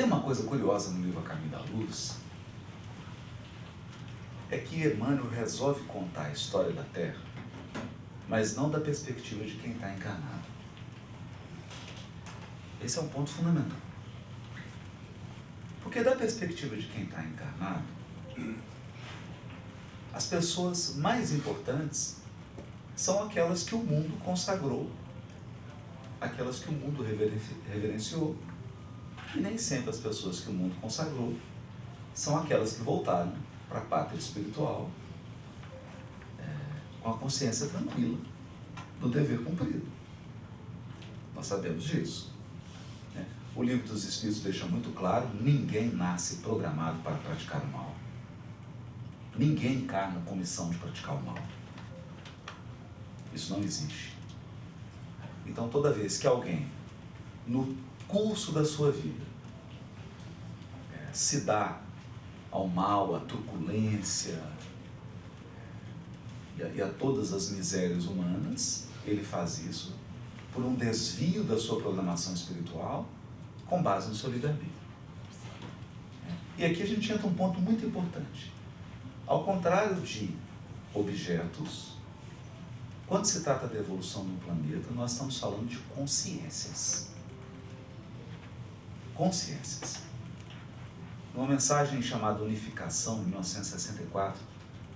Tem uma coisa curiosa no livro A Caminho da Luz, é que Emmanuel resolve contar a história da Terra, mas não da perspectiva de quem está encarnado. Esse é um ponto fundamental. Porque da perspectiva de quem está encarnado, as pessoas mais importantes são aquelas que o mundo consagrou, aquelas que o mundo reverenciou. E nem sempre as pessoas que o mundo consagrou são aquelas que voltaram para a pátria espiritual com a consciência tranquila do dever cumprido. Nós sabemos disso. O Livro dos Espíritos deixa muito claro: ninguém nasce programado para praticar o mal. Ninguém encarna com missão de praticar o mal. Isso não existe. Então, toda vez que alguém, no curso da sua vida, se dá ao mal, à truculência e a todas as misérias humanas, ele faz isso por um desvio da sua programação espiritual com base no seu livre-arbítrio. E aqui a gente entra um ponto muito importante. Ao contrário de objetos, quando se trata da evolução no planeta, nós estamos falando de consciências. Consciências. Numa mensagem chamada Unificação, em 1964,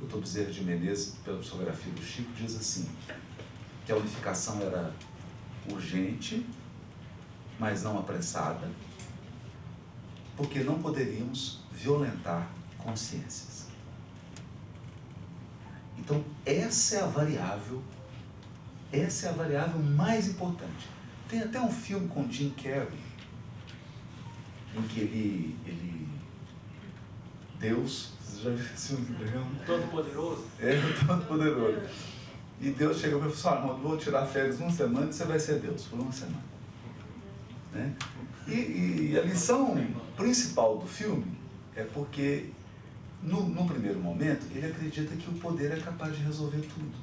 o Dr. Bezerra de Menezes, pela psicografia do Chico, diz assim, que a unificação era urgente, mas não apressada, porque não poderíamos violentar consciências. Então, essa é a variável mais importante. Tem até um filme com Jim Carrey, em que ele Deus, você já viu esse filme? Todo-Poderoso? Todo-Poderoso. E Deus chega para ele e fala: não, vou tirar férias uma semana e você vai ser Deus, por uma semana. Né? E a lição principal do filme é porque, no primeiro momento, ele acredita que o poder é capaz de resolver tudo.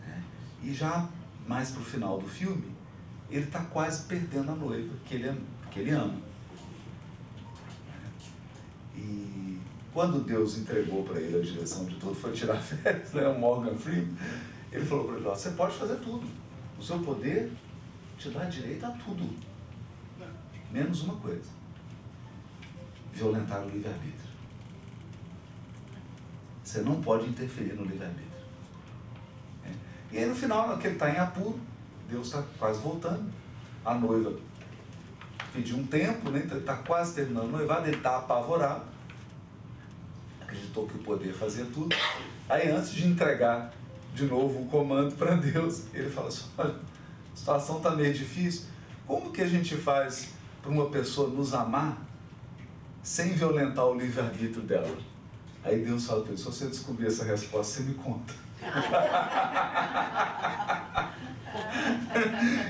Né? E já mais para o final do filme, ele está quase perdendo a noiva que ele ama. E quando Deus entregou para ele a direção de tudo, foi tirar férias, né? O Morgan Freeman, ele falou para ele: ó, você pode fazer tudo, o seu poder te dá direito a tudo, menos uma coisa: violentar o livre-arbítrio. Você não pode interferir no livre-arbítrio. E aí no final, que ele está em apuro, Deus está quase voltando, a noiva pediu um tempo, né? Está quase terminando o noivado, ele está apavorado, acreditou que o poder fazia tudo. Aí, antes de entregar de novo o comando para Deus, ele fala assim: olha, a situação está meio difícil, como que a gente faz para uma pessoa nos amar sem violentar o livre-arbítrio dela? Aí Deus fala para ele: se você descobrir essa resposta, você me conta.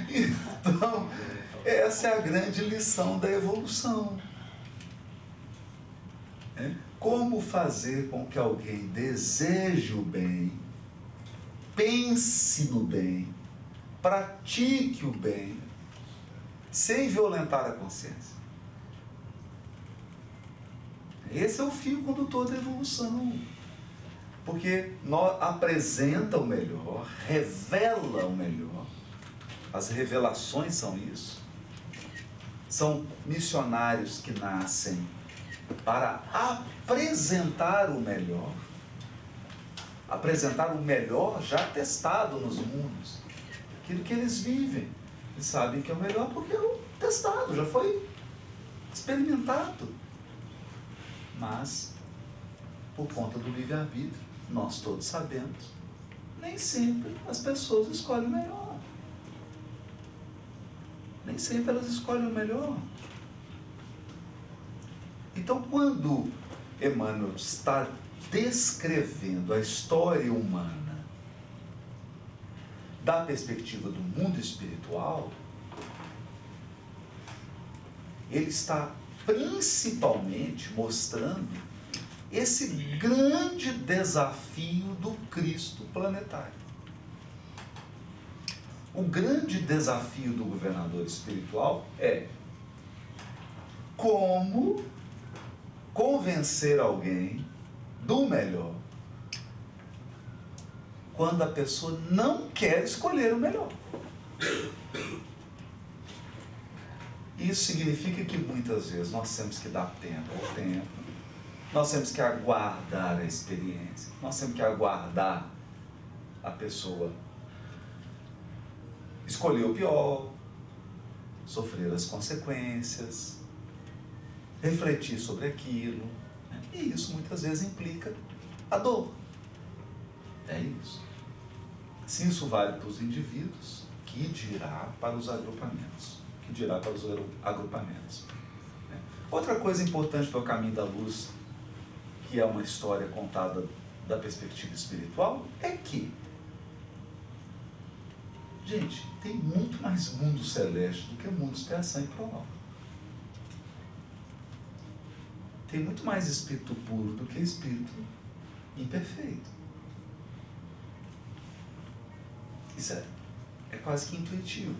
Então, essa é a grande lição da evolução. Como fazer com que alguém deseje o bem, pense no bem, pratique o bem, sem violentar a consciência. Esse é o fio condutor da evolução. Porque apresenta o melhor, revela o melhor. As revelações são isso. São missionários que nascem para apresentar o melhor. Apresentar o melhor já testado nos mundos. Aquilo que eles vivem. Eles sabem que é o melhor porque é o testado, já foi experimentado. Mas, por conta do livre-arbítrio, nós todos sabemos, nem sempre as pessoas escolhem o melhor. Nem sempre elas escolhem o melhor. Então, quando Emmanuel está descrevendo a história humana da perspectiva do mundo espiritual, ele está principalmente mostrando esse grande desafio do Cristo planetário. O grande desafio do governador espiritual é como convencer alguém do melhor quando a pessoa não quer escolher o melhor. Isso significa que muitas vezes nós temos que dar tempo ao tempo, nós temos que aguardar a experiência, nós temos que aguardar a pessoa escolher o pior, sofrer as consequências, refletir sobre aquilo, né? E isso muitas vezes implica a dor. É isso. Se isso vale para os indivíduos, que dirá para os agrupamentos? Que dirá para os agrupamentos? Né? Outra coisa importante do Caminho da Luz, que é uma história contada da perspectiva espiritual, é que, gente, tem muito mais mundo celeste do que mundo expiação e prova. Tem muito mais espírito puro do que espírito imperfeito. Isso é quase que intuitivo.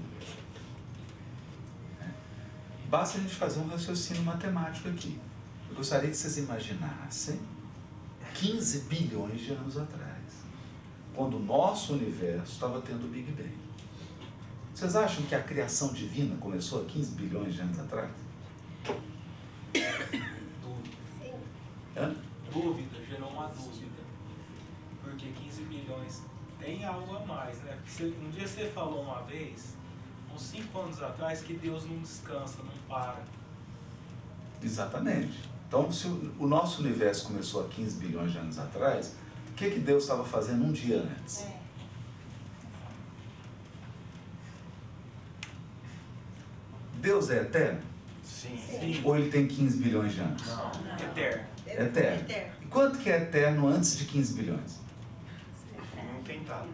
Basta a gente fazer um raciocínio matemático aqui. Eu gostaria que vocês imaginassem 15 bilhões de anos atrás, quando o nosso universo estava tendo o Big Bang. Vocês acham que a criação divina começou há 15 bilhões de anos atrás? Dúvida, gerou uma dúvida. Porque 15 bilhões tem algo a mais, né? Porque um dia você falou uma vez, uns 5 anos atrás, que Deus não descansa, não para. Exatamente. Então, se o nosso universo começou há 15 bilhões de anos atrás, o que Deus estava fazendo um dia antes? Deus é eterno? Sim. Ou ele tem 15 bilhões de anos? Não, eterno. Eterno. E quanto que é eterno antes de 15 bilhões? Não tem dado.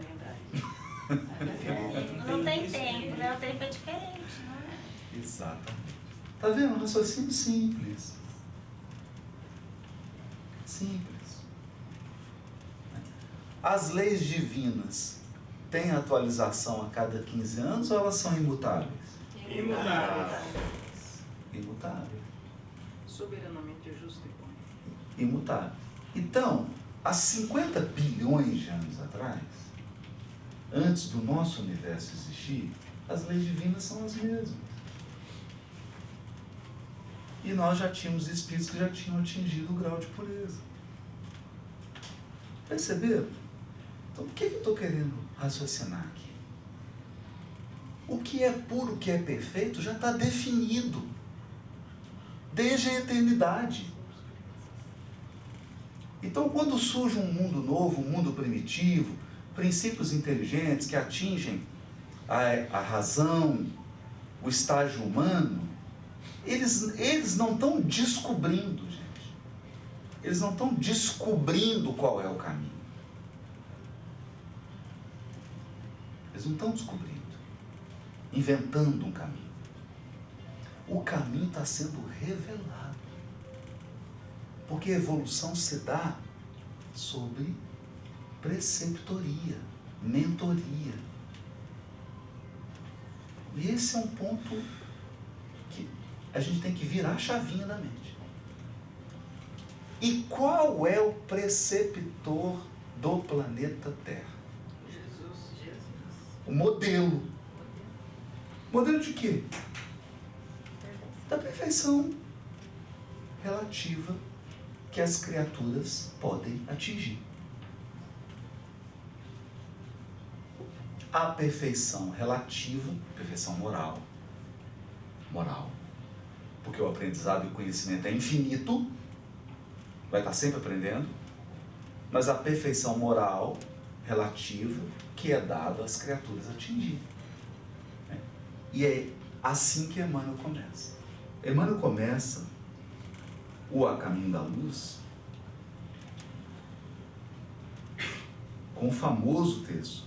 Não tem tempo, né? O tempo é diferente, não é? Exatamente. Tá vendo? Um raciocínio simples. Simples. As leis divinas têm atualização a cada 15 anos ou elas são imutáveis? Imutável. Soberanamente justo e bom. Imutável. Então, há 50 bilhões de anos atrás, antes do nosso universo existir, as leis divinas são as mesmas. E nós já tínhamos espíritos que já tinham atingido o grau de pureza. Perceberam? Então, o que eu estou querendo raciocinar aqui? O que é puro, o que é perfeito, já está definido desde a eternidade. Então, quando surge um mundo novo, um mundo primitivo, princípios inteligentes que atingem a razão, o estágio humano, eles não estão descobrindo, gente. Eles não estão descobrindo qual é o caminho. Eles não estão descobrindo, inventando um caminho. O caminho está sendo revelado. Porque a evolução se dá sobre preceptoria, mentoria. E esse é um ponto que a gente tem que virar a chavinha da mente. E qual é o preceptor do planeta Terra? Jesus. O modelo. Modelo de quê? Da perfeição relativa que as criaturas podem atingir. A perfeição relativa, perfeição moral, porque o aprendizado e o conhecimento é infinito, vai estar sempre aprendendo, mas a perfeição moral relativa que é dado às criaturas atingirem. E é assim que Emmanuel começa. Emmanuel começa o A Caminho da Luz com o famoso texto.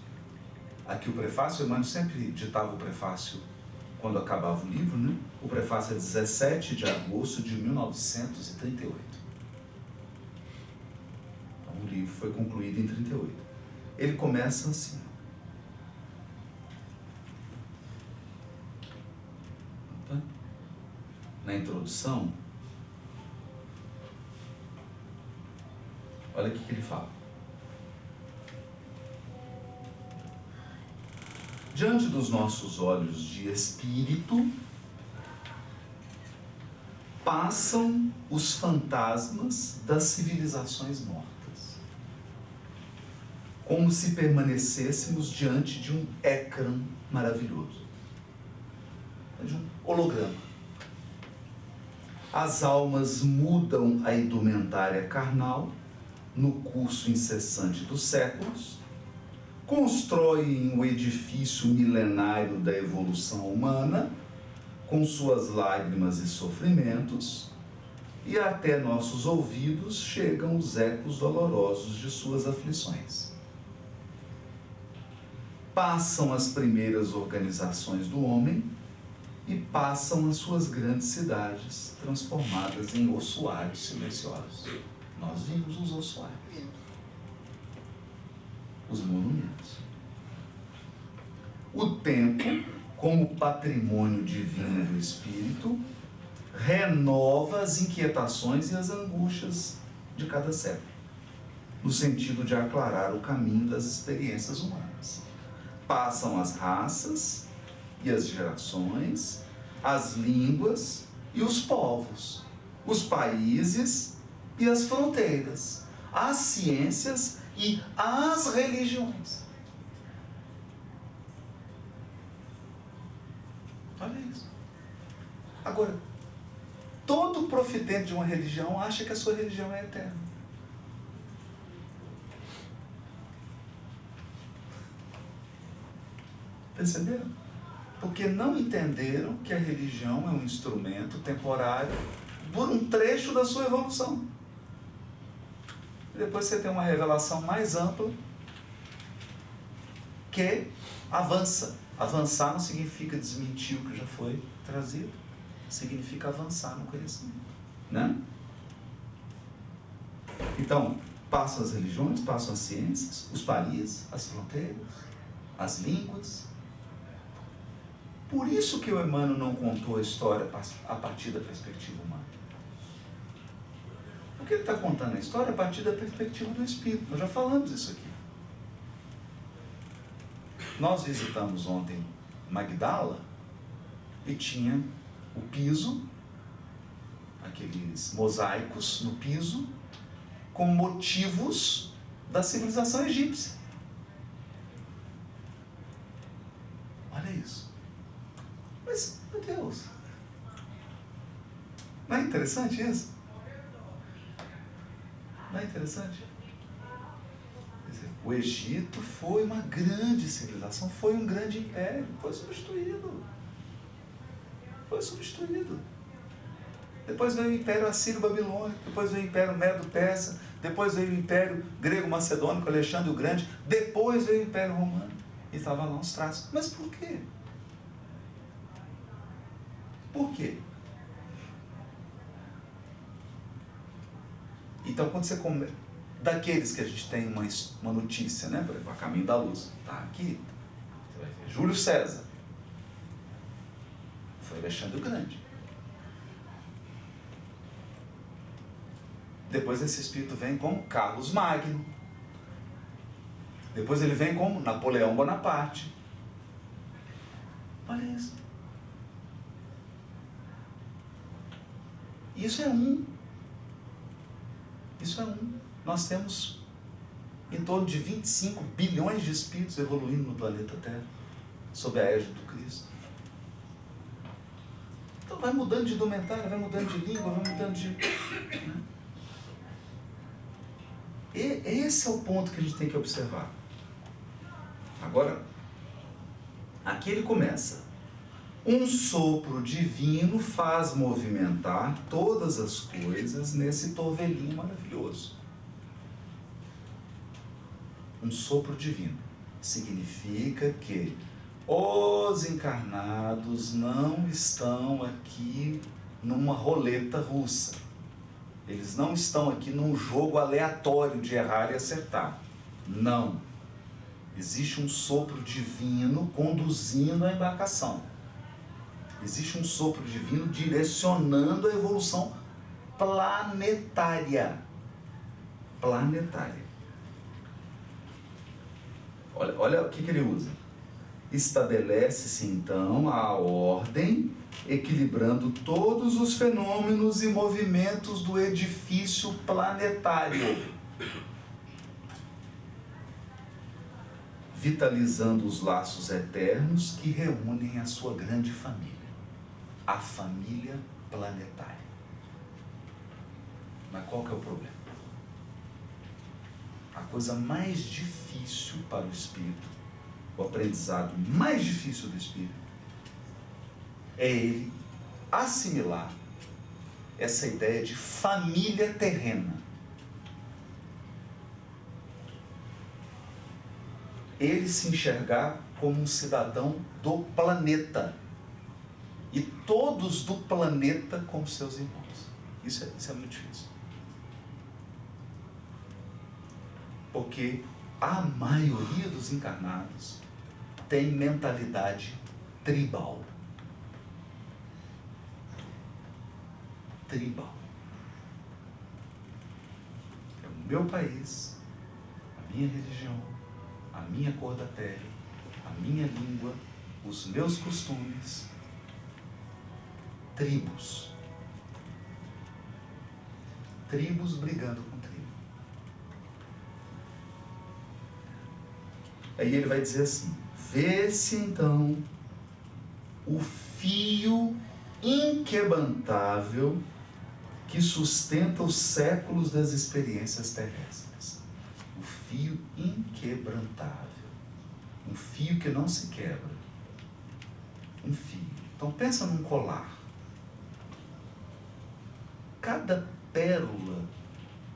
Aqui o prefácio, Emmanuel sempre ditava o prefácio quando acabava o livro, né? O prefácio é 17 de agosto de 1938. Então, o livro foi concluído em 38. Ele começa assim. na introdução, olha o que ele fala. Diante dos nossos olhos de espírito, passam os fantasmas das civilizações mortas, como se permanecêssemos diante de um ecrã maravilhoso, de um holograma. As almas mudam a indumentária carnal no curso incessante dos séculos, constroem o edifício milenário da evolução humana, com suas lágrimas e sofrimentos, e até nossos ouvidos chegam os ecos dolorosos de suas aflições. Passam as primeiras organizações do homem e passam as suas grandes cidades, transformadas em ossuários silenciosos. Nós vimos os ossuários, os monumentos. O tempo, como patrimônio divino do Espírito, renova as inquietações e as angústias de cada século, no sentido de aclarar o caminho das experiências humanas. Passam as raças e as gerações, as línguas e os povos, os países e as fronteiras, as ciências e as religiões. Olha isso. Agora, todo profitente de uma religião acha que a sua religião é eterna. Perceberam? Porque não entenderam que a religião é um instrumento temporário por um trecho da sua evolução. E depois você tem uma revelação mais ampla que avança. Avançar não significa desmentir o que já foi trazido, significa avançar no conhecimento, né? Então, passam as religiões, passam as ciências, os países, as fronteiras, as línguas. Por isso que o Emmanuel não contou a história a partir da perspectiva humana. Porque ele está contando a história a partir da perspectiva do Espírito. Nós já falamos isso aqui. Nós visitamos ontem Magdala e tinha o piso, aqueles mosaicos no piso, com motivos da civilização egípcia. Olha isso. Mas, meu Deus, não é interessante isso? Não é interessante? O Egito foi uma grande civilização, foi um grande império, foi substituído. Foi substituído. Depois veio o Império Assírio-Babilônico, depois veio o Império Medo-Persa, depois veio o Império Grego-Macedônico, Alexandre o Grande, depois veio o Império Romano. E estava lá uns traços. Mas por quê? Por quê? Então, quando você come... daqueles que a gente tem uma notícia, né? Por exemplo, a Caminho da Luz, tá aqui, você vai ver Júlio César, foi Alexandre o Grande. Depois esse espírito vem como Carlos Magno. Depois ele vem como Napoleão Bonaparte. Olha isso. Isso é um. Isso é um. Nós temos em torno de 25 bilhões de espíritos evoluindo no planeta Terra, sob a égide do Cristo. Então vai mudando de indumentária, vai mudando de língua, vai mudando de... E esse é o ponto que a gente tem que observar. Agora, aqui ele começa. Um sopro divino faz movimentar todas as coisas nesse torvelinho maravilhoso. Um sopro divino significa que os encarnados não estão aqui numa roleta russa. Eles não estão aqui num jogo aleatório de errar e acertar. Não. Existe um sopro divino conduzindo a embarcação. Existe um sopro divino direcionando a evolução planetária. Planetária. Olha o que ele usa. Estabelece-se então a ordem, equilibrando todos os fenômenos e movimentos do edifício planetário, vitalizando os laços eternos que reúnem a sua grande família, a família planetária. Mas qual que é o problema? A coisa mais difícil para o espírito, o aprendizado mais difícil do espírito, é ele assimilar essa ideia de família terrena. Ele se enxergar como um cidadão do planeta e todos do planeta como seus irmãos. Isso é muito difícil. Porque a maioria dos encarnados tem mentalidade tribal. Tribal. É o meu país, a minha religião, a minha cor da pele, a minha língua, os meus costumes. Tribos. Tribos brigando com tribo. Aí ele vai dizer assim: vê-se então o fio inquebrantável que sustenta os séculos das experiências terrestres. O fio inquebrantável. Um fio que não se quebra. Um fio. Então pensa num colar. Cada pérola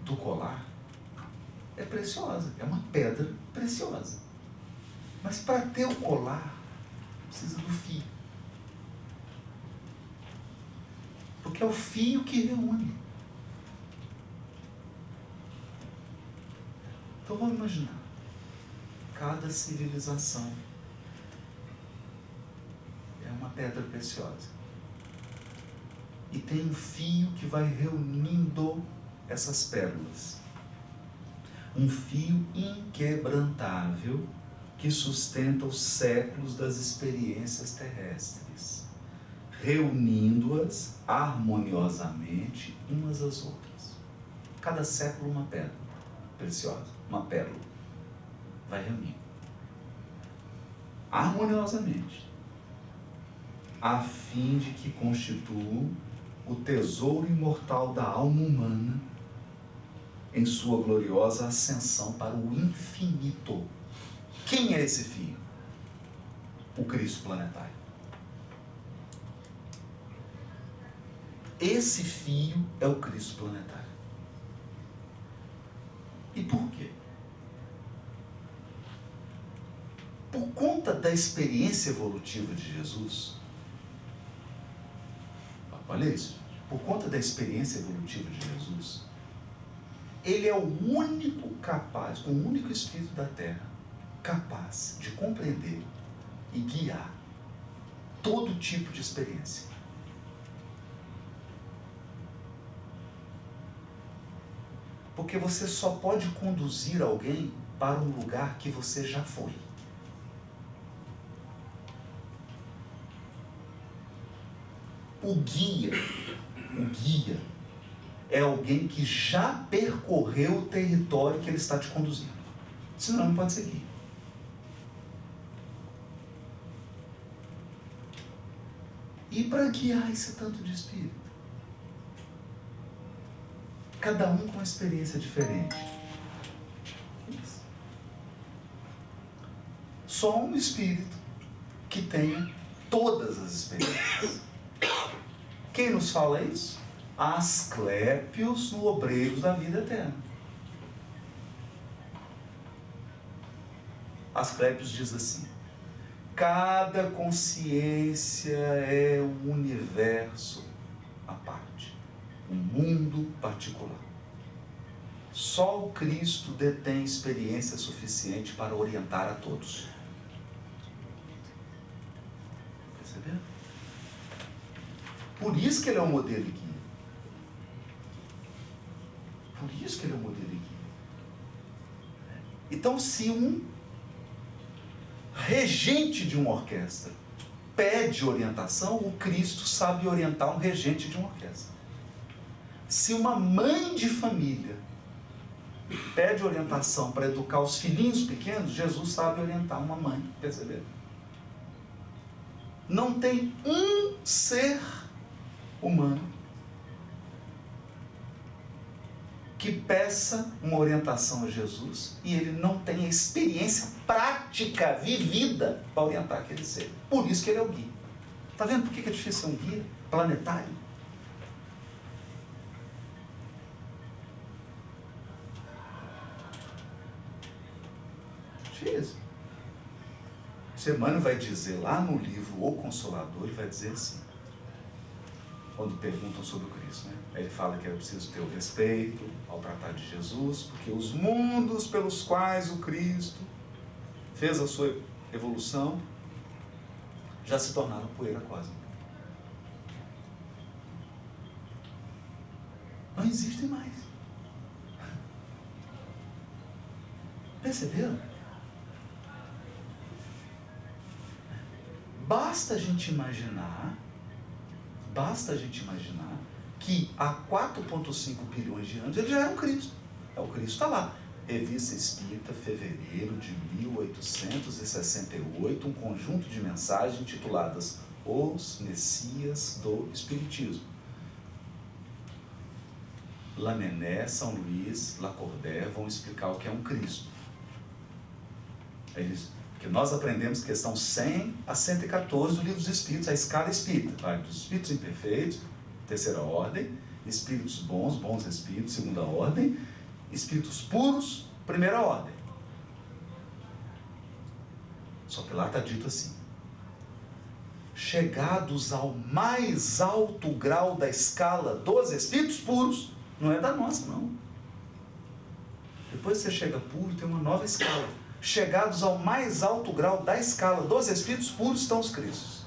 do colar é preciosa, é uma pedra preciosa. Mas para ter o colar, precisa do fio. Porque é o fio que reúne. Então vamos imaginar. Cada civilização é uma pedra preciosa. E tem um fio que vai reunindo essas pérolas. Um fio inquebrantável que sustenta os séculos das experiências terrestres, reunindo-as harmoniosamente umas às outras. Cada século uma pérola preciosa, uma pérola. Vai reunir harmoniosamente, a fim de que constituam o tesouro imortal da alma humana em sua gloriosa ascensão para o infinito. Quem é esse fio? O Cristo planetário. Esse fio é o Cristo planetário. E por quê? Por conta da experiência evolutiva de Jesus. Olha isso. Por conta da experiência evolutiva de Jesus, ele é o único capaz, o único espírito da Terra, capaz de compreender e guiar todo tipo de experiência. Porque você só pode conduzir alguém para um lugar que você já foi. O guia é alguém que já percorreu o território que ele está te conduzindo. Senão não pode ser guia. E para guiar esse tanto de espírito? Cada um com uma experiência diferente. Isso. Só um espírito que tenha todas as experiências. Quem nos fala isso? Asclépios no Obreiros da Vida Eterna. Asclépios diz assim: cada consciência é um universo à parte, um mundo particular. Só o Cristo detém experiência suficiente para orientar a todos. Percebeu? Por isso que ele é um modelo e guia. Por isso que ele é um modelo e guia. Então, se um regente de uma orquestra pede orientação, o Cristo sabe orientar um regente de uma orquestra. Se uma mãe de família pede orientação para educar os filhinhos pequenos, Jesus sabe orientar uma mãe, perceberam? Não tem um ser humano que peça uma orientação a Jesus e ele não tenha experiência prática, vivida, para orientar aquele ser. Por isso que ele é o guia. Está vendo por que é difícil ser um guia planetário? Difícil. Emmanuel vai dizer lá no livro O Consolador, ele vai dizer assim, quando perguntam sobre o Cristo, né? Aí ele fala que é preciso ter o respeito ao tratar de Jesus, porque os mundos pelos quais o Cristo fez a sua evolução já se tornaram poeira cósmica. Não existem mais. Perceberam? Basta a gente imaginar que há 4,5 bilhões de anos ele já era um Cristo. O Cristo está lá. Revista Espírita, fevereiro de 1868, um conjunto de mensagens intituladas Os Messias do Espiritismo. Lamennais, São Luís, Lacordaire vão explicar o que é um Cristo. Que nós aprendemos questão 100 a 114 do Livro dos Espíritos, a escala espírita. Vai dos espíritos imperfeitos, terceira ordem, espíritos bons, bons espíritos, segunda ordem, espíritos puros, primeira ordem. Só que lá está dito assim: chegados ao mais alto grau da escala dos espíritos puros, não é da nossa, não. Depois você chega puro, tem uma nova escala. Chegados ao mais alto grau da escala dos espíritos puros estão os Cristos.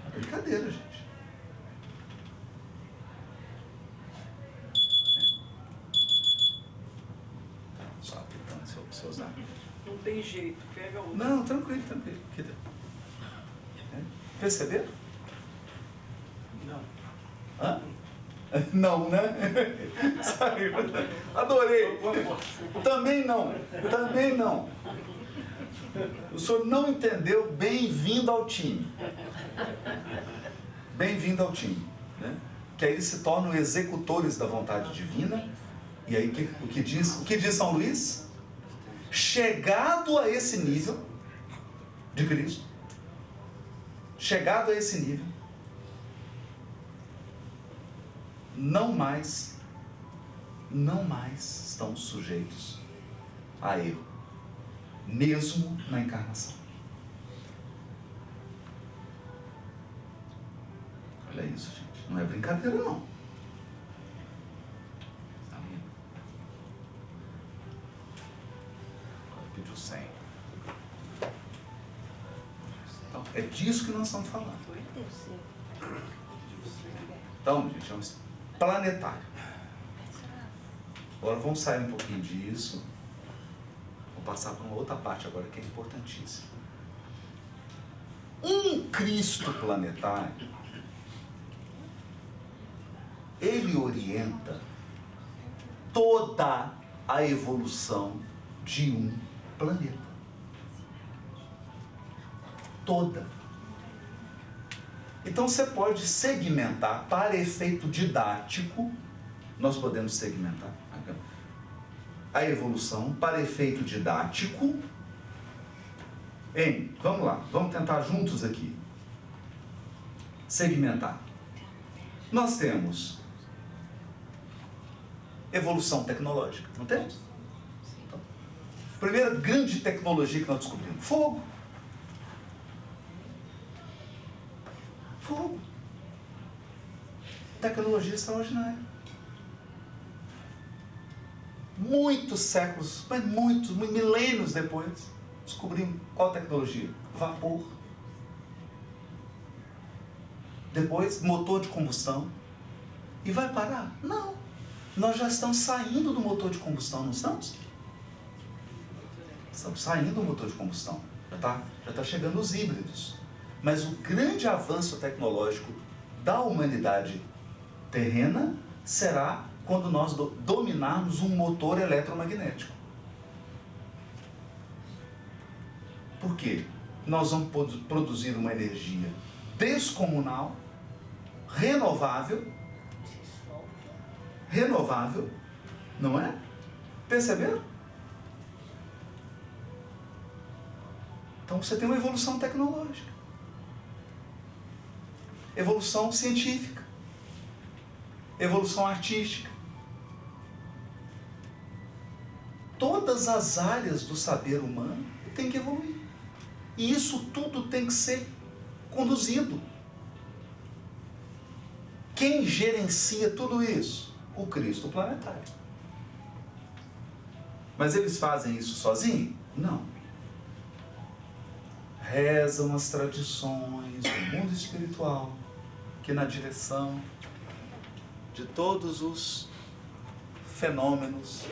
É brincadeira, gente. Só apitando se eu usar. Não tem jeito, pega outro. Não, tranquilo. Perceberam? Não. Hã? Não, né? Sabe? Adorei. Também não. O senhor não entendeu? Bem-vindo ao time. Bem-vindo ao time. Né? Que aí eles se tornam executores da vontade divina. E aí o que diz São Luís? Chegado a esse nível de Cristo, chegado a esse nível, não mais estão sujeitos a erro, mesmo na encarnação. Olha isso, gente. Não é brincadeira, não. Pediu 100. Então, é disso que nós estamos falando. Então, gente, é um planetário. Agora vamos sair um pouquinho disso. Vou passar para uma outra parte agora que é importantíssima. Um Cristo planetário, ele orienta toda a evolução de um planeta. Toda. Então você pode segmentar para efeito didático, nós podemos segmentar a evolução para efeito didático em, vamos lá, vamos tentar juntos aqui, segmentar. Nós temos evolução tecnológica, não temos? Então, primeira grande tecnologia que nós descobrimos, fogo. Fogo. Tecnologia extraordinária. Muitos séculos, mas muitos milênios depois, descobrimos qual tecnologia? vapor. Depois, motor de combustão. E vai parar? Não. Nós já estamos saindo do motor de combustão, não estamos? Estamos saindo do motor de combustão. Já está chegando os híbridos. Mas o grande avanço tecnológico da humanidade terrena será quando nós dominarmos um motor eletromagnético. Por quê? Nós vamos produzir uma energia descomunal, renovável, não é? Perceberam? Então você tem uma evolução tecnológica, evolução científica, evolução artística. Todas as áreas do saber humano têm que evoluir. E isso tudo tem que ser conduzido. Quem gerencia tudo isso? O Cristo planetário. Mas eles fazem isso sozinhos? Não. Rezam as tradições do mundo espiritual que na direção de todos os fenômenos.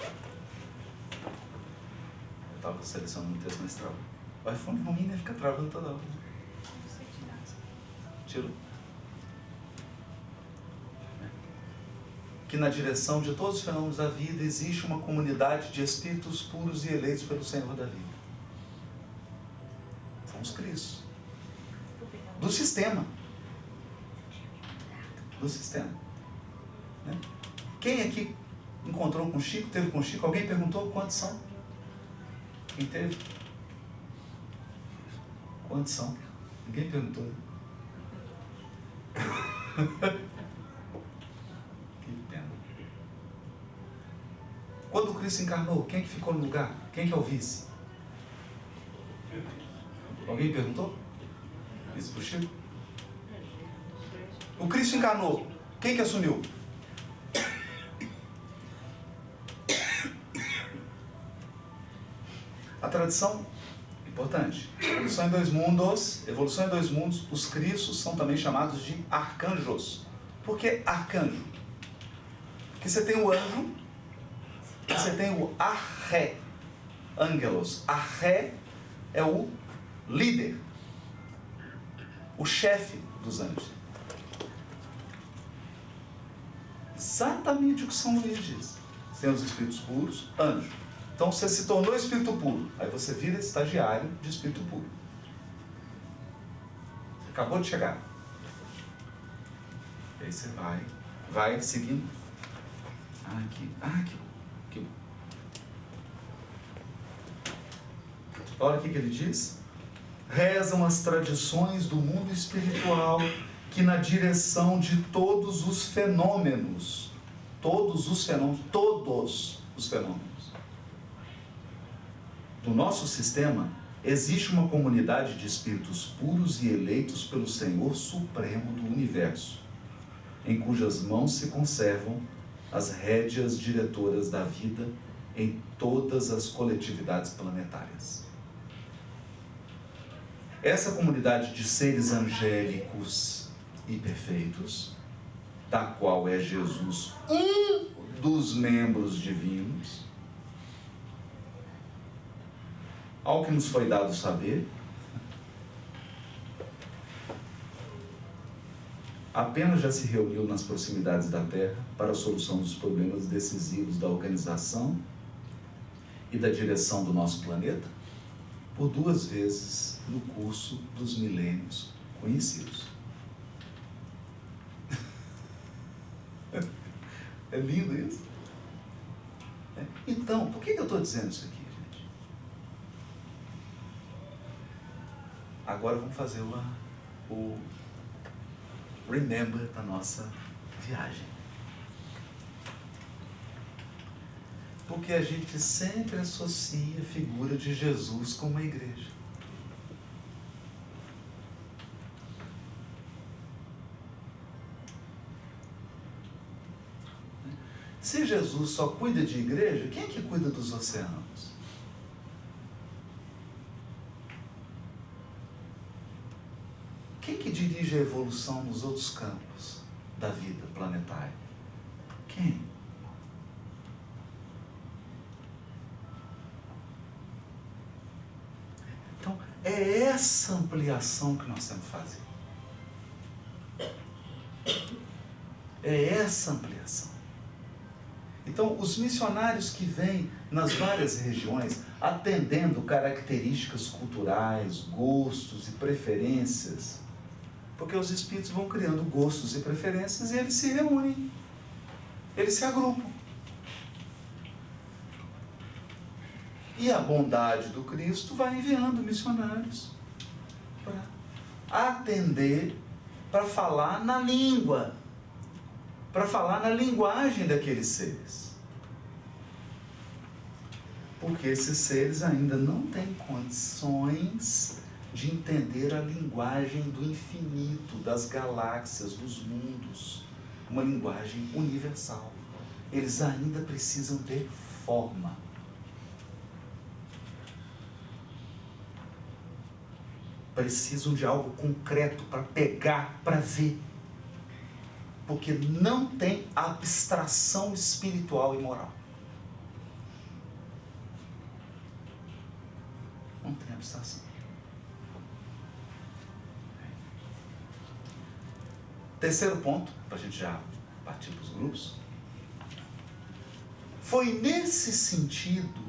Eu estava selecionando um texto, mas trava. O iPhone ruim, né? Fica travando toda hora. Tirou. Que na direção de todos os fenômenos da vida existe uma comunidade de espíritos puros e eleitos pelo Senhor da vida. São os Cristos. Do sistema. Do sistema. Né? Quem aqui encontrou com o Chico, teve com o Chico? Alguém perguntou quantos são? Quem teve? Quantos são? Ninguém perguntou. Que pena. Quando o Cristo encarnou, quem que ficou no lugar? Quem que é o vice? Alguém perguntou? Isso pro Chico? O Cristo encarnou, quem que assumiu? A tradição, importante, evolução em dois mundos, os Cristos são também chamados de arcanjos. Por que arcanjo? Porque você tem o anjo, você tem o arré, ângelos. Arré é o líder, o chefe dos anjos. Exatamente o que São Luís diz. Você tem os espíritos puros, anjo. Então você se tornou espírito puro. Aí você vira estagiário de espírito puro. Você acabou de chegar. E aí você vai seguindo. Aqui. Olha o que ele diz. Rezam as tradições do mundo espiritual que na direção de todos os fenômenos do nosso sistema, existe uma comunidade de espíritos puros e eleitos pelo Senhor Supremo do Universo, em cujas mãos se conservam as rédeas diretoras da vida em todas as coletividades planetárias. Essa comunidade de seres angélicos e perfeitos, da qual é Jesus um dos membros divinos, ao que nos foi dado saber, apenas já se reuniu nas proximidades da Terra para a solução dos problemas decisivos da organização e da direção do nosso planeta, por 2 vezes no curso dos milênios conhecidos. É lindo isso? Então, por que eu estou dizendo isso aqui, gente? Agora vamos fazer o remember da nossa viagem. Porque a gente sempre associa a figura de Jesus com uma igreja. Se Jesus só cuida de igreja, quem é que cuida dos oceanos? dirige a evolução nos outros campos da vida planetária? Quem? Então, é essa ampliação que nós temos que fazer. É essa ampliação. Então, os missionários que vêm nas várias regiões, atendendo características culturais, gostos e preferências, porque os espíritos vão criando gostos e preferências e eles se reúnem, eles se agrupam. E a bondade do Cristo vai enviando missionários para atender, para falar na língua, para falar na linguagem daqueles seres. Porque esses seres ainda não têm condições de entender a linguagem do infinito, das galáxias, dos mundos, uma linguagem universal. Eles ainda precisam ter forma. Precisam de algo concreto para pegar, para ver. Porque não tem abstração espiritual e moral. Não tem abstração. Terceiro ponto, para a gente já partir para os grupos. Foi nesse sentido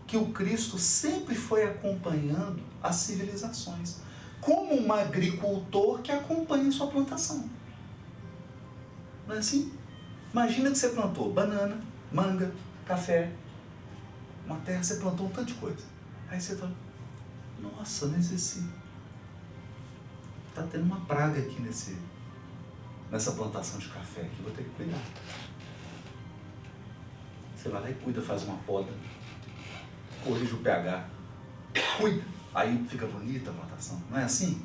que o Cristo sempre foi acompanhando as civilizações, como um agricultor que acompanha sua plantação. Não é assim? Imagina que você plantou banana, manga, café, uma terra, você plantou um tanto de coisa. Aí você está, nossa, necessito. Está tendo uma praga aqui nessa plantação de café aqui, vou ter que cuidar. Você vai lá e cuida, faz uma poda, corrige o pH, cuida. Aí fica bonita a plantação, não é assim?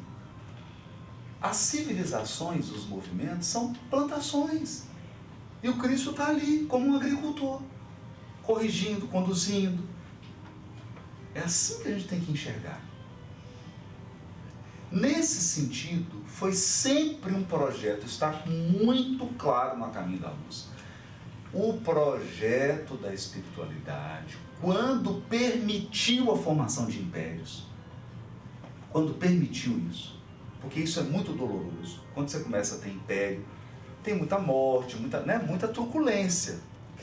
As civilizações, os movimentos, são plantações. E o Cristo está ali como um agricultor, corrigindo, conduzindo. É assim que a gente tem que enxergar. Nesse sentido, foi sempre um projeto, está muito claro no Caminho da Luz. O projeto da espiritualidade, quando permitiu a formação de impérios, quando permitiu isso, porque isso é muito doloroso. Quando você começa a ter império, tem muita morte, muita truculência,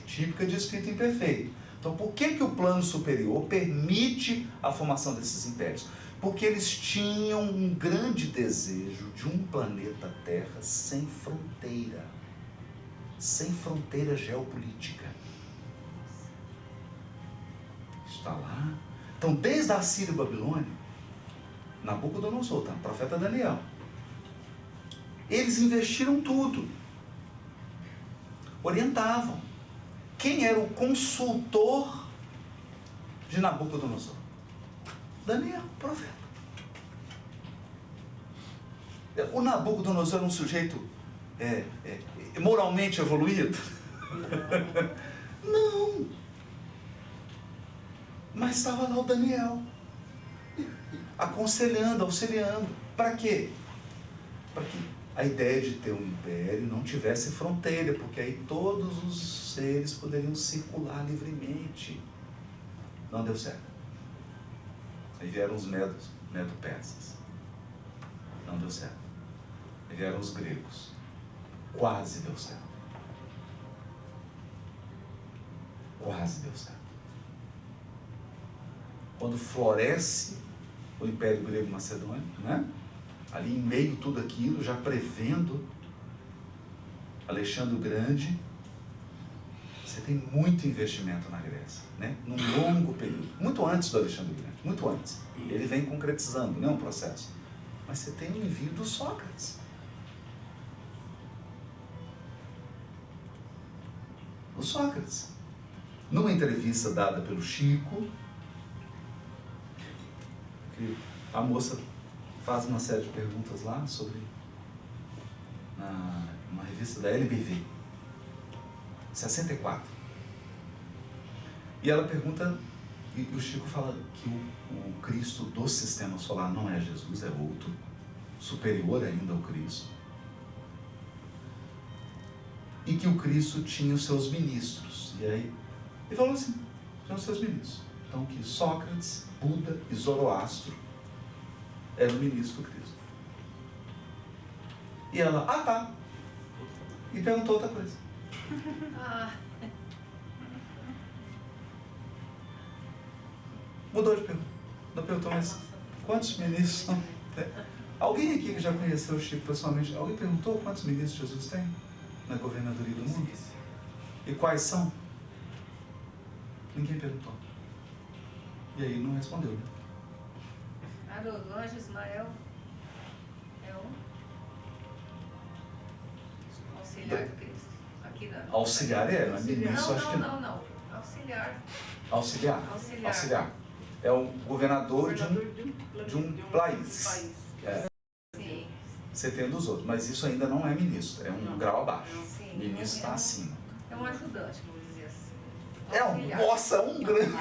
típica de espírito imperfeito. Então, por que o plano superior permite a formação desses impérios? Porque eles tinham um grande desejo de um planeta Terra sem fronteira geopolítica. Está lá. Então, desde a Síria e Babilônia, Nabucodonosor, tá? Profeta Daniel. Eles investiram tudo. Orientavam. Quem era o consultor de Nabucodonosor? Daniel, profeta. O Nabucodonosor era um sujeito moralmente evoluído? Não. Mas estava lá o Daniel, aconselhando, auxiliando. Para quê? Para que a ideia de ter um império não tivesse fronteira, porque aí todos os seres poderiam circular livremente. Não deu certo. Aí vieram os medo-persas. Não deu certo. Aí vieram os gregos. Quase deu certo. Quase deu certo. Quando floresce o Império Grego-Macedônio, né? Ali em meio a tudo aquilo, já prevendo Alexandre o Grande, você tem muito investimento na Grécia, né? Num longo período, muito antes do Alexandre o Grande, muito antes. Ele vem concretizando, né, um processo. Mas você tem o envio do Sócrates. O Sócrates, numa entrevista dada pelo Chico, que a moça faz uma série de perguntas lá sobre uma revista da LBV, 64. E ela pergunta, e o Chico fala que o Cristo do sistema solar não é Jesus, é outro. superior ainda ao Cristo, e que o Cristo tinha os seus ministros. E aí, ele falou assim, tinha os seus ministros. Então, que Sócrates, Buda e Zoroastro eram ministros do Cristo. E ela, tá. E perguntou outra coisa. Mudou de pergunta. Não perguntou, mas quantos ministros são? Alguém aqui que já conheceu o Chico pessoalmente, alguém perguntou quantos ministros Jesus tem na governadoria do mundo? E quais são? Ninguém perguntou. E aí não respondeu, né? Haroldo, Anjo Ismael é um auxiliar do Cristo. Aqui não. Auxiliar não é ministro, acho que não. Não. Auxiliar. Auxiliar. É o governador de um país. Sim. Você tem dos outros, mas isso ainda não é ministro, é um grau abaixo. Sim. O ministro está acima. É um ajudante, vamos dizer assim. Nossa, um grande.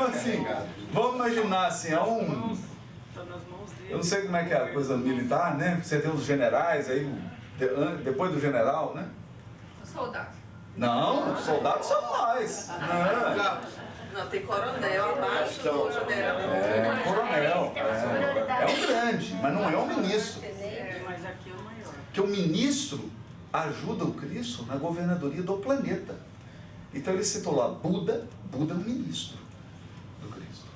Assim, vamos imaginar assim, Tá nas mãos dele. eu não sei como é que é a coisa militar, né? Você tem os generais aí, depois do general, né? O soldado. Não, soldados são nós. Não, tem coronel embaixo do general. É coronel. É um grande, mas não é um ministro. Mas aqui é o maior. Porque o ministro ajuda o Cristo na governadoria do planeta. Então ele citou lá Buda é um ministro do Cristo.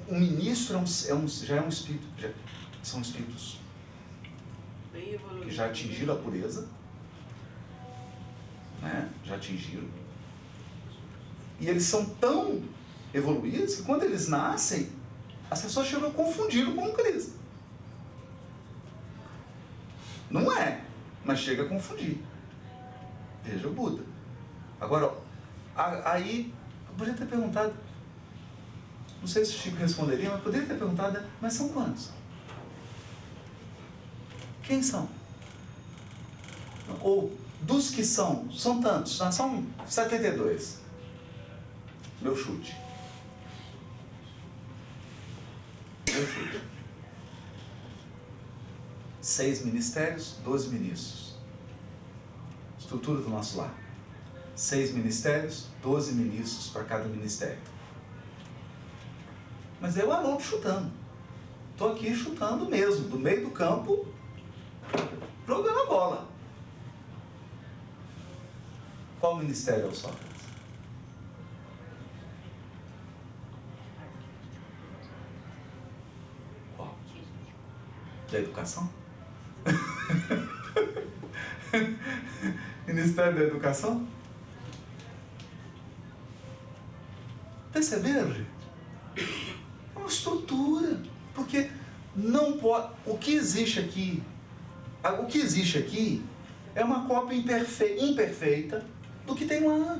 O ministro já é um espírito, são espíritos Bem evoluído. que já atingiram a pureza, né? Já atingiram. E eles são tão evoluídos que quando eles nascem, as pessoas chegam a confundi-lo com o Cristo. Não é, mas chega a confundir. Veja o Buda. Agora, aí, eu poderia ter perguntado, não sei se o Chico responderia, mas poderia ter perguntado, mas são quantos? Quem são? Ou, dos que são tantos, são 72. Meu chute. 6 ministérios, 12 ministros. Estrutura do nosso lar. 6 ministérios, 12 ministros para cada ministério. Mas é o Haroldo chutando. Estou aqui chutando mesmo, do meio do campo, jogando a bola. Qual ministério é o Sócrates? Qual? Da educação? Ministério da Educação? Perceberam, gente? É uma estrutura. Porque não pode. O que existe aqui é uma cópia imperfeita do que tem lá.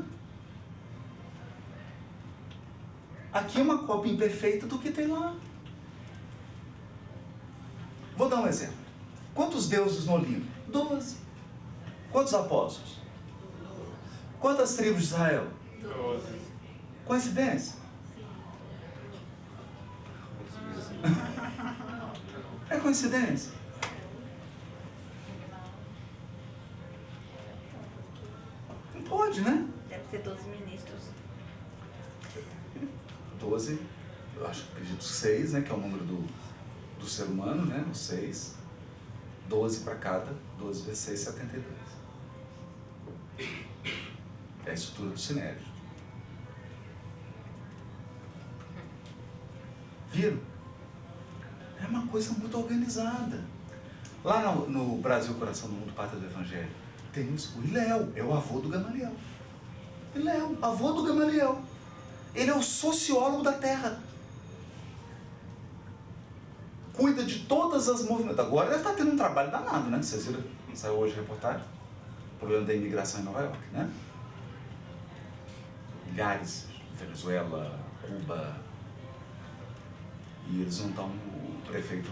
Aqui é uma cópia imperfeita do que tem lá. Vou dar um exemplo. Quantos deuses no Olimpo? 12. Quantos apóstolos? Quantas tribos de Israel? 12. Coincidência? É coincidência? Não pode, né? Deve ter 12 ministros. 12, eu acredito 6, né? Que é o número do ser humano, né? Os 6. 12 para cada, 12 vezes 6, 72. É a estrutura do Sinédrio. Viram? É uma coisa muito organizada. Lá no Brasil, Coração do Mundo, Pátria do Evangelho, tem o Iléu, é o avô do Gamaliel. Iléu, avô do Gamaliel. Ele é o sociólogo da Terra. Cuida de todas as movimentações. Agora deve estar tendo um trabalho danado, né? Vocês viram? Saiu hoje a reportagem. O problema da imigração em Nova York, né? Milhares, Venezuela, Cuba. E eles não estão, o prefeito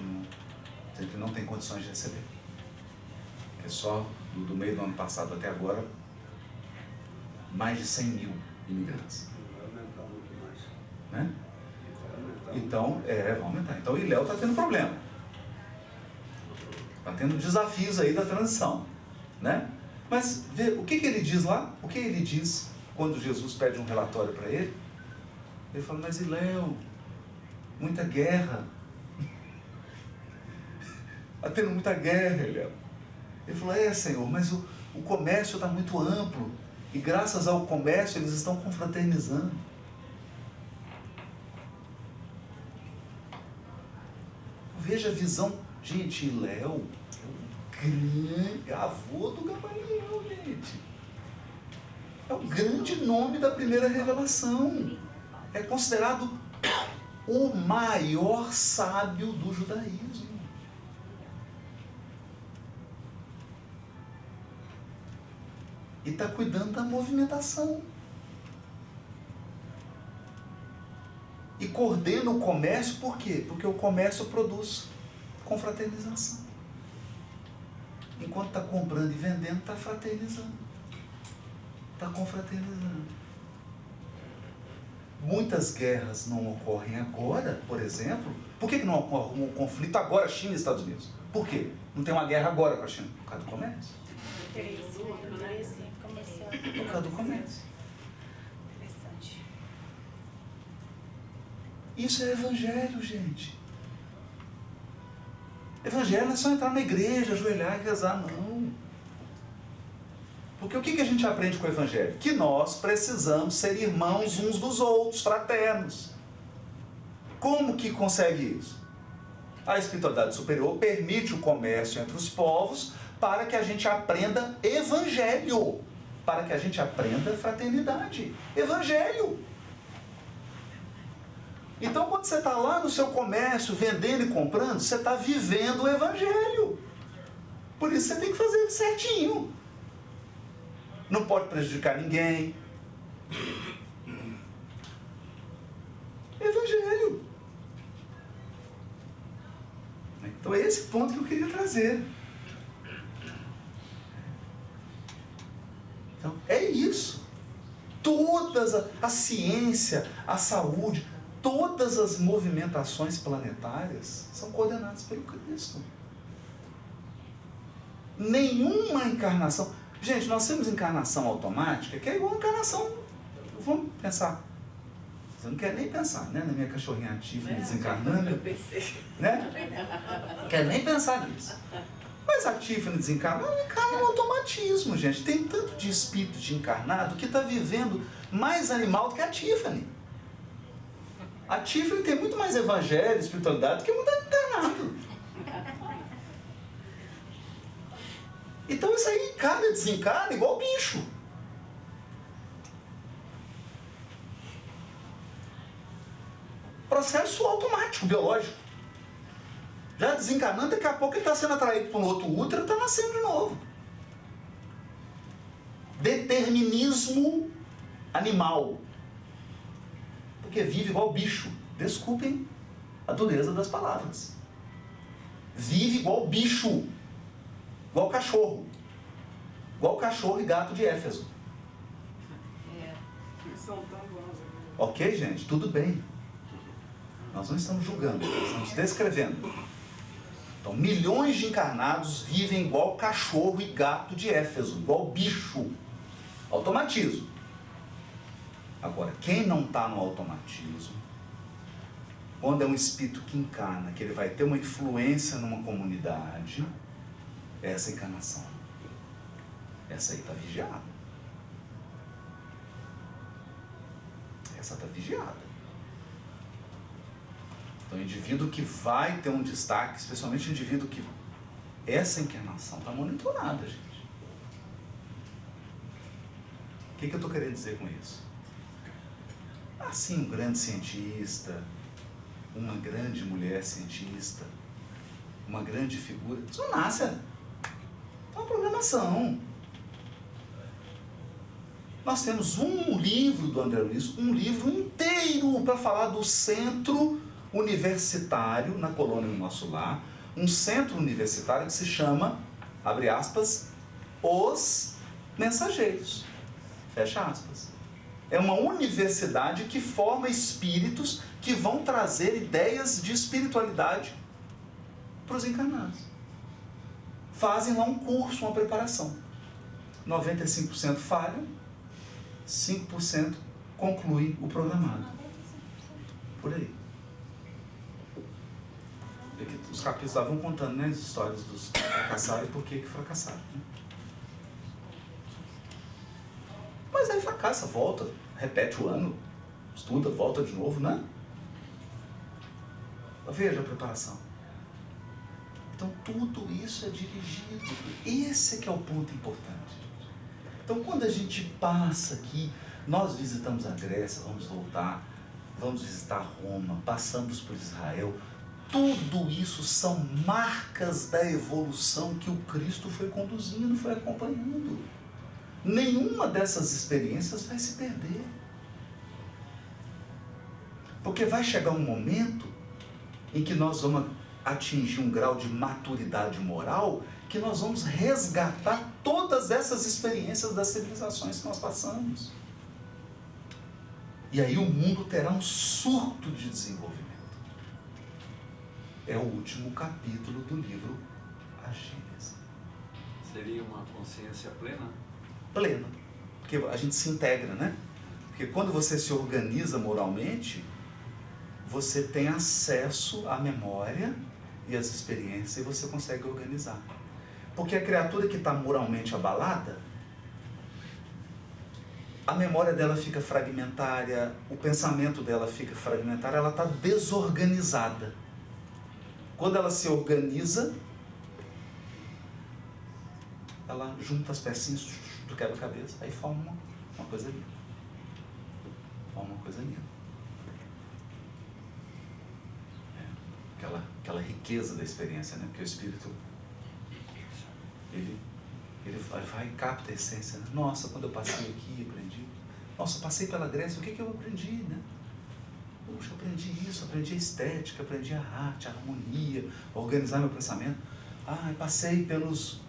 não tem condições de receber. É só, do meio do ano passado até agora, mais de 100 mil imigrantes. Vai aumentar muito mais. Né? Vai aumentar Então, vai aumentar. Então, o Iléu está tendo problema. Está tendo desafios aí da transição, né? Mas, vê, o que ele diz lá? O que ele diz quando Jesus pede um relatório para ele? Ele fala, mas Iléu, muita guerra. Está tendo muita guerra, Iléu. Ele falou, Senhor, mas o comércio está muito amplo. E graças ao comércio eles estão confraternizando. Veja a visão. Gente, Iléu é o grande avô do Gamaliel, gente. É o grande nome da primeira revelação. É considerado o maior sábio do judaísmo. E está cuidando da movimentação. E coordena o comércio, por quê? Porque o comércio produz confraternização. Enquanto está comprando e vendendo, está fraternizando. Está confraternizando. Muitas guerras não ocorrem agora, por exemplo. Por que não ocorre um conflito agora China e Estados Unidos? Por quê? Não tem uma guerra agora com a China? Por causa do comércio. Por causa do comércio. Interessante. Isso é evangelho, gente. Evangelho não é só entrar na igreja, ajoelhar e rezar, não. Porque o que a gente aprende com o evangelho? Que nós precisamos ser irmãos uns dos outros, fraternos. Como que consegue isso? A espiritualidade superior permite o comércio entre os povos para que a gente aprenda evangelho. Para que a gente aprenda fraternidade. Evangelho. Então, quando você está lá no seu comércio, vendendo e comprando, você está vivendo o evangelho. Por isso você tem que fazer certinho. Não pode prejudicar ninguém. Evangelho. Então é esse ponto que eu queria trazer. Então, é isso. Todas a ciência, a saúde, todas as movimentações planetárias são coordenadas pelo Cristo. Nenhuma encarnação... Gente, nós temos encarnação automática, que é igual a encarnação... Vamos pensar. Você não quer nem pensar, né? Na minha cachorrinha ativa desencarnando. Eu pensei. Né? Não quer nem pensar nisso. Mas a Tiffany desencarnada, ela encarna no automatismo, gente. Tem tanto de espírito de encarnado que está vivendo mais animal do que a Tiffany. A Tiffany tem muito mais evangelho, espiritualidade do que muito encarnado. Então isso aí encarna e desencarna igual bicho. Processo automático, biológico. Já desencarnando, daqui a pouco ele está sendo atraído para um outro útero e está nascendo de novo. Determinismo animal. Porque vive igual bicho. Desculpem a dureza das palavras. Vive igual bicho. Igual cachorro. Igual cachorro e gato de Éfeso. São tão bons. Ok, gente? Tudo bem. Nós não estamos julgando, nós estamos descrevendo. Então, milhões de encarnados vivem igual cachorro e gato de Éfeso, igual bicho. Automatismo. Agora, quem não está no automatismo, quando é um espírito que encarna, que ele vai ter uma influência numa comunidade, é essa encarnação. Essa aí está vigiada. Essa está vigiada. Então, o indivíduo que vai ter um destaque, especialmente o indivíduo que... Essa encarnação está monitorada, gente. O que eu estou querendo dizer com isso? Assim, um grande cientista, uma grande mulher cientista, uma grande figura, isso não nasce. É uma programação. Nós temos um livro do André Luiz, um livro inteiro para falar do centro universitário na colônia do Nosso Lar, um centro universitário que se chama, abre aspas, Os Mensageiros, fecha aspas. É uma universidade que forma espíritos que vão trazer ideias de espiritualidade para os encarnados. Fazem lá um curso, uma preparação. 95% falham, 5% concluem o programado. Por aí. Os capítulos lá vão contando, né, as histórias dos que fracassaram e por que fracassaram. Né? Mas aí fracassa, volta, repete o ano, estuda, volta de novo, né? Veja a preparação. Então tudo isso é dirigido. Esse que é o ponto importante. Então quando a gente passa aqui, nós visitamos a Grécia, vamos voltar, vamos visitar Roma, passamos por Israel, tudo isso são marcas da evolução que o Cristo foi conduzindo, foi acompanhando. Nenhuma dessas experiências vai se perder. Porque vai chegar um momento em que nós vamos atingir um grau de maturidade moral que nós vamos resgatar todas essas experiências das civilizações que nós passamos. E aí o mundo terá um surto de desenvolvimento. É o último capítulo do livro A Gênese. Seria uma consciência plena? Plena. Porque a gente se integra, né? Porque quando você se organiza moralmente, você tem acesso à memória e às experiências e você consegue organizar. Porque a criatura que está moralmente abalada, a memória dela fica fragmentária, o pensamento dela fica fragmentário, ela está desorganizada. Quando ela se organiza, ela junta as pecinhas do quebra-cabeça, aí forma uma coisa linda. Forma uma coisa linda. Aquela riqueza da experiência, né? Porque o espírito, ele vai e capta a essência. Né? Nossa, quando eu passei aqui, aprendi. Nossa, eu passei pela Grécia, o que eu aprendi, né? Puxa, eu aprendi isso, aprendi a estética, aprendi a arte, a harmonia, a organizar meu pensamento. Ah, eu passei pelos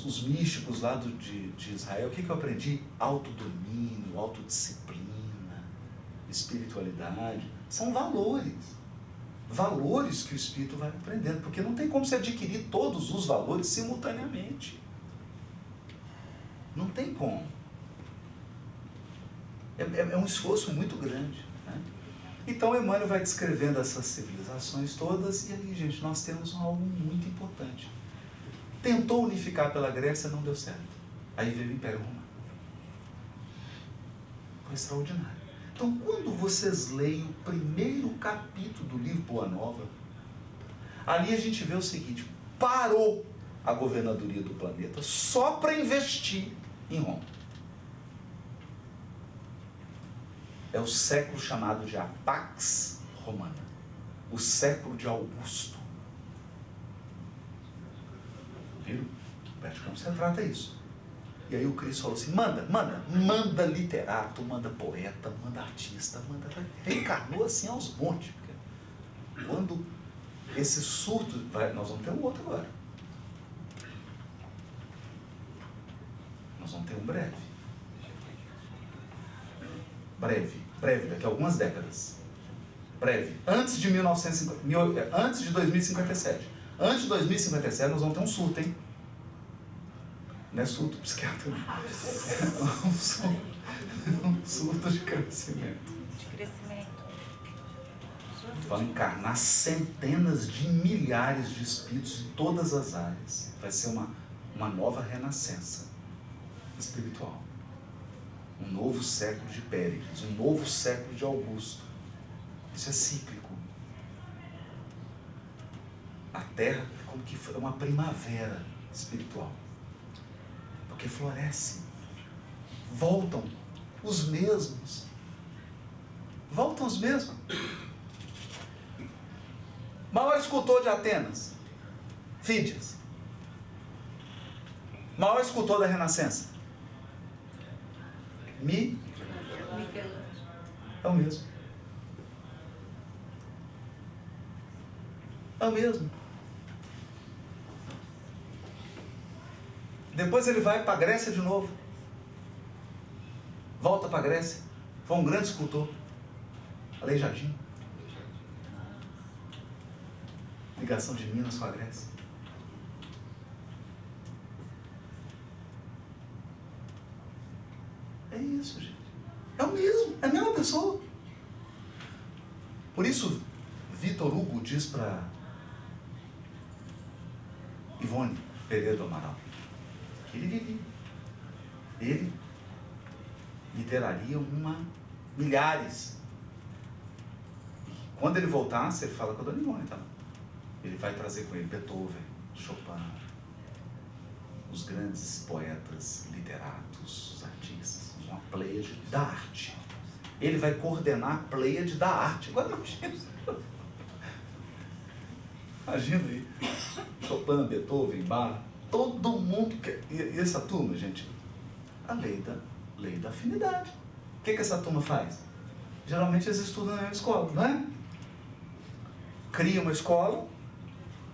os místicos lá de Israel. O que eu aprendi? Autodomínio, autodisciplina, espiritualidade. São valores. Valores que o espírito vai aprendendo, porque não tem como se adquirir todos os valores simultaneamente. Não tem como. É um esforço muito grande. Né? Então Emmanuel vai descrevendo essas civilizações todas, e aí, gente, nós temos algo muito importante. Tentou unificar pela Grécia, não deu certo. Aí veio o Império Romano. Foi extraordinário. Então, quando vocês leem o primeiro capítulo do livro Boa Nova, ali a gente vê o seguinte: parou a governadoria do planeta só para investir em Roma. É o século chamado de a Pax Romana, o século de Augusto. Viram? O Vaticano se retrata isso. E aí o Cristo falou assim: manda literato, manda poeta, manda artista, reencarnou assim aos montes. Porque quando esse surto, nós vamos ter um outro agora. Nós vamos ter um breve, daqui a algumas décadas. Breve, antes de 2057. Antes de 2057 nós vamos ter um surto, hein? Não é surto psiquiatra, um surto de crescimento. Vão encarnar centenas de milhares de espíritos de todas as áreas. Vai ser uma nova renascença espiritual. Um novo século de Péricles, um novo século de Augusto. Isso é cíclico. A Terra é como que é uma primavera espiritual. Porque floresce. Voltam os mesmos. Maior escultor de Atenas, Fídias. Maior escultor da Renascença, é o mesmo. É o mesmo. Depois ele vai para a Grécia de novo. Volta para a Grécia. Foi um grande escultor. Aleijadinho. Ligação de Minas com a Grécia. É isso, gente. É o mesmo. É a mesma pessoa. Por isso, Vitor Hugo diz para Ivone Pereira do Amaral que ele viria. Ele lideraria milhares. E quando ele voltasse, ele fala com a Dona Ivone, tá? Ele vai trazer com ele Beethoven, Chopin, os grandes poetas, literatos, os artistas, uma pleiade da arte. Ele vai coordenar a pleiade da arte. Agora imagina. Imagina aí. Chopin, Beethoven, Bach, todo mundo. E essa turma, gente, a lei da afinidade. O que essa turma faz? Geralmente eles estudam na mesma escola, não é? Cria uma escola,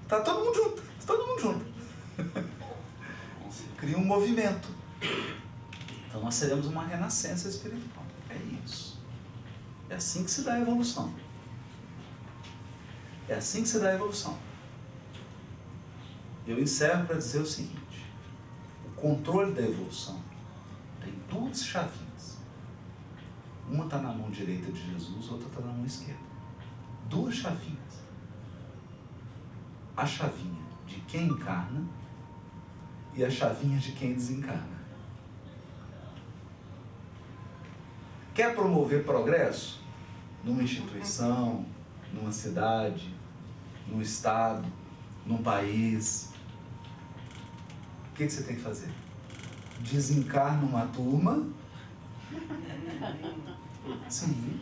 tá todo mundo junto, todo mundo junto. Cria um movimento. Então nós seremos uma renascença espiritual. É isso. É assim que se dá a evolução. É assim que se dá a evolução. Eu encerro para dizer o seguinte: o controle da evolução tem duas chavinhas. Uma está na mão direita de Jesus, outra está na mão esquerda. Duas chavinhas. A chavinha de quem encarna e a chavinha de quem desencarna. Quer promover progresso? Numa instituição, numa cidade, num estado, num país. O que você tem que fazer? Desencarna uma turma. Sim.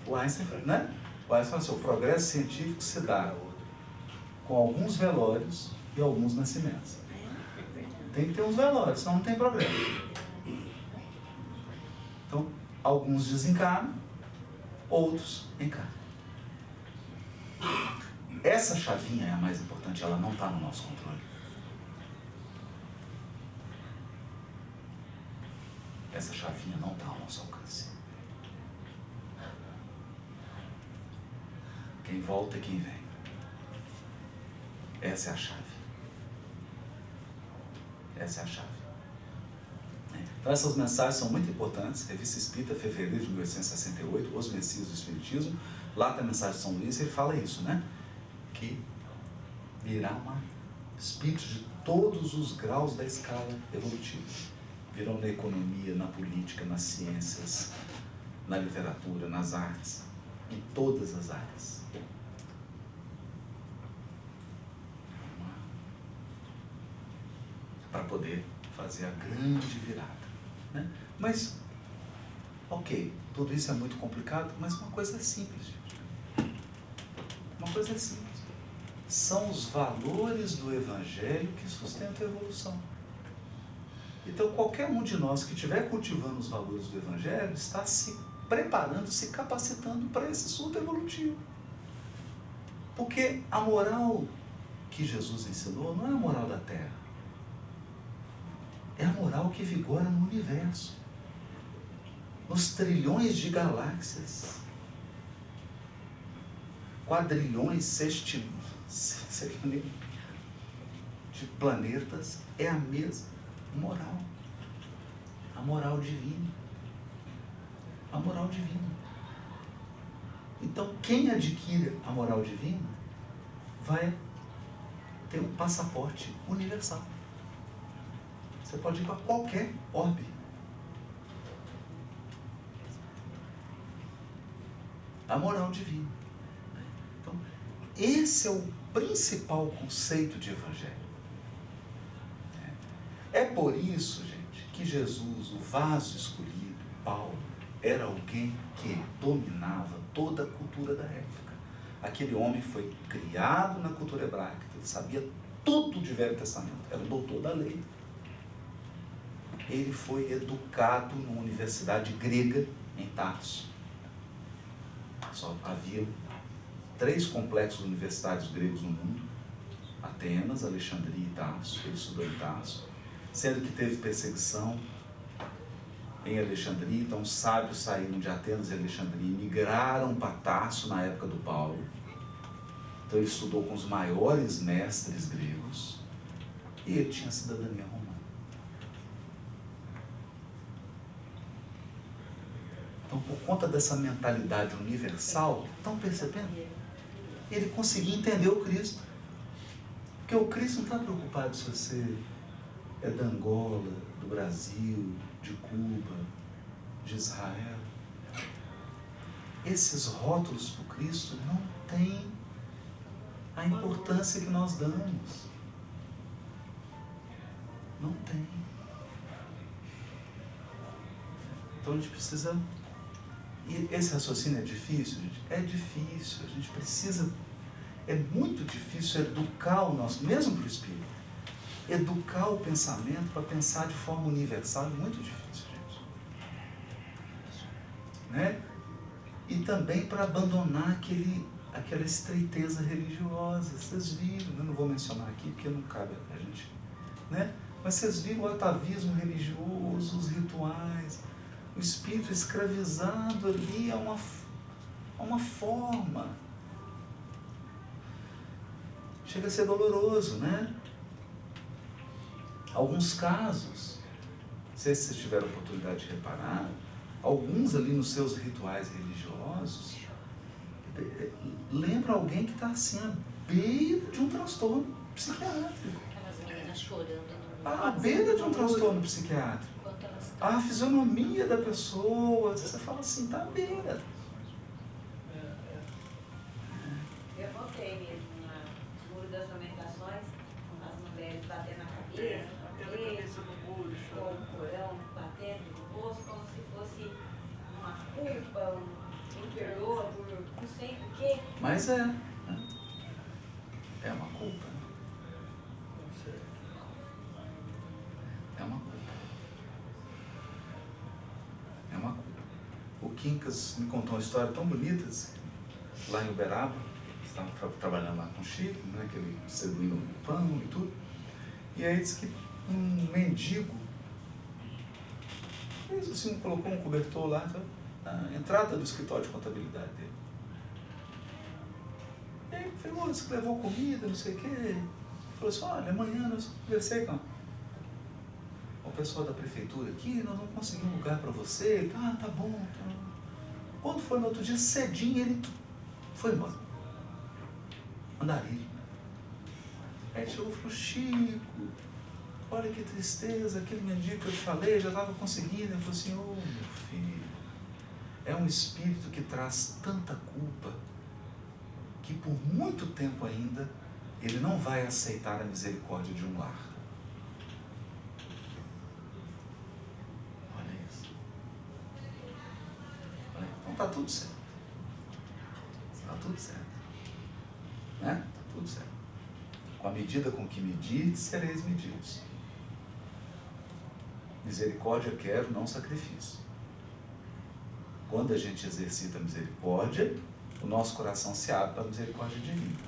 O Einstein, né? O Einstein falou assim: o progresso científico se dá com alguns velórios e alguns nascimentos. Tem que ter uns velórios, senão não tem progresso. Então, alguns desencarnam, outros encarnam. Essa chavinha é a mais importante, ela não está no nosso controle. Essa chavinha não está ao nosso alcance. Quem volta é quem vem. Essa é a chave. Essa é a chave. Então essas mensagens são muito importantes. Revista Espírita, fevereiro de 1868, Os Messias do Espiritismo. Lá tem a mensagem de São Luís, ele fala isso, né? Que virá espíritos de todos os graus da escala evolutiva. Virão na economia, na política, nas ciências, na literatura, nas artes, em todas as áreas. Para poder fazer a grande virada, né? Mas, ok, tudo isso é muito complicado, mas uma coisa é simples, gente. Uma coisa é simples. São os valores do Evangelho que sustentam a evolução. Então, qualquer um de nós que estiver cultivando os valores do Evangelho está se preparando, se capacitando para esse surto evolutivo. Porque a moral que Jesus ensinou não é a moral da Terra. É a moral que vigora no universo, nos trilhões de galáxias, quadrilhões, sextilhões de planetas. É a mesma moral, a moral divina, a moral divina. Então, quem adquire a moral divina vai ter um passaporte universal. Você pode ir para qualquer orbe. A moral divina. Então, esse é o principal conceito de Evangelho. É por isso, gente, que Jesus, o vaso escolhido, Paulo, era alguém que dominava toda a cultura da época. Aquele homem foi criado na cultura hebraica, ele sabia tudo de Velho Testamento, era o doutor da lei. Ele foi educado numa universidade grega em Tarso. Só havia 3 complexos universitários gregos no mundo: Atenas, Alexandria e Tarso. Ele estudou em Tarso, sendo que teve perseguição, em Alexandria. Então os sábios saíram de Atenas e Alexandria e migraram para Tarso na época do Paulo. Então ele estudou com os maiores mestres gregos e ele tinha cidadania romana. Então, por conta dessa mentalidade universal, estão percebendo? Ele conseguia entender o Cristo. Porque o Cristo não está preocupado se você é da Angola, do Brasil, de Cuba, de Israel. Esses rótulos para o Cristo não têm a importância que nós damos. Não tem. Então a gente precisa... E esse raciocínio é difícil, gente? É difícil. A gente precisa... É muito difícil educar o nosso... Mesmo para o Espírito. Educar o pensamento para pensar de forma universal é muito difícil, gente. Né? E também para abandonar aquela estreiteza religiosa. Vocês viram, eu não vou mencionar aqui porque não cabe a gente... Né? Mas vocês viram o atavismo religioso, os rituais... O espírito escravizado ali a uma forma. Chega a ser doloroso, né? Alguns casos, não sei se vocês tiveram a oportunidade de reparar, alguns ali nos seus rituais religiosos, lembra alguém que está assim à beira de um transtorno psiquiátrico. Aquelas meninas chorando. À beira de um transtorno psiquiátrico. A fisionomia da pessoa, você fala assim, tá à beira. Eu notei mesmo no Muro das Lamentações, com as mulheres batendo na cabeça, com o corão batendo no rosto, como se fosse uma culpa, me perdoa por não sei o quê. Mas é. Né? É uma culpa. É uma culpa. É uma culpa. O Quincas me contou uma história tão bonita, lá em Uberaba, estavam trabalhando lá com o Chico, né, que ele distribuindo o pão e tudo, e aí disse que um mendigo, ele assim, colocou um cobertor lá, na entrada do escritório de contabilidade dele. E aí ele falou, você levou comida, não sei o quê. Ele falou assim, olha, amanhã eu conversei com o pessoal da prefeitura aqui, nós não conseguimos um lugar para você. Tá bom, tá. Quando foi no outro dia, cedinho, ele foi embora. Andarilho. Aí chegou e falou, Chico, olha que tristeza, aquele mendigo que eu te falei, já estava conseguindo. Ele falou assim, meu filho, é um espírito que traz tanta culpa, que por muito tempo ainda, ele não vai aceitar a misericórdia de um lar. Está tudo certo. Está tudo certo. Né? Está tudo certo. Com a medida com que medir, sereis medidos. Misericórdia quero, não sacrifício. Quando a gente exercita a misericórdia, o nosso coração se abre para a misericórdia divina.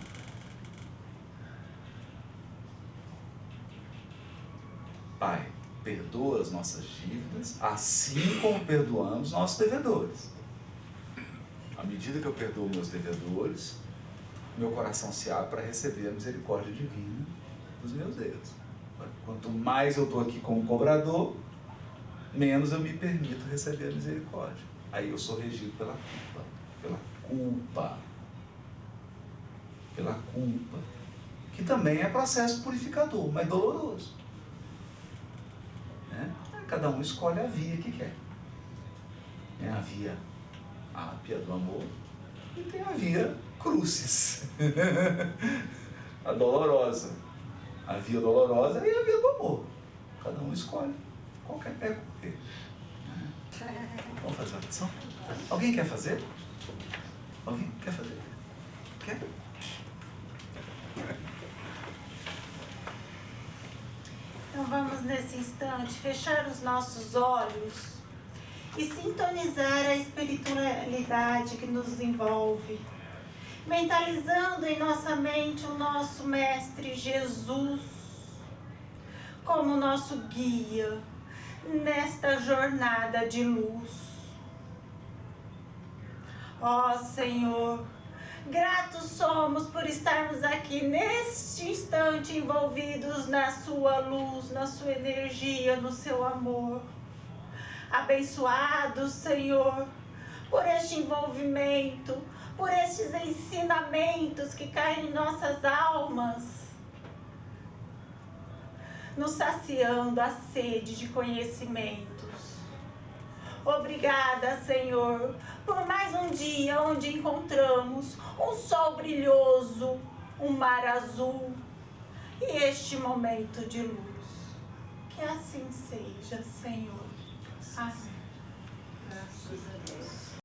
Pai, perdoa as nossas dívidas, assim como perdoamos nossos devedores. À medida que eu perdoo meus devedores, meu coração se abre para receber a misericórdia divina dos meus erros. Quanto mais eu estou aqui como cobrador, menos eu me permito receber a misericórdia. Aí eu sou regido pela culpa. Pela culpa. Pela culpa. Que também é processo purificador, mas doloroso. Né? Cada um escolhe a via que quer. É a via ápia do amor e tem a via crucis, a dolorosa. A via dolorosa e a via do amor. Cada um escolhe qualquer é. Vamos fazer uma lição? Alguém quer fazer? Alguém quer fazer? Quer? Então vamos nesse instante fechar os nossos olhos e sintonizar a espiritualidade que nos envolve, mentalizando em nossa mente o nosso Mestre Jesus como nosso guia nesta jornada de luz. Ó Senhor, gratos somos por estarmos aqui neste instante envolvidos na sua luz, na sua energia, no seu amor. Abençoados, Senhor, por este envolvimento, por estes ensinamentos que caem em nossas almas, nos saciando a sede de conhecimentos. Obrigada, Senhor, por mais um dia onde encontramos um sol brilhoso, um mar azul e este momento de luz. Que assim seja, Senhor. Amém. Graças a Deus.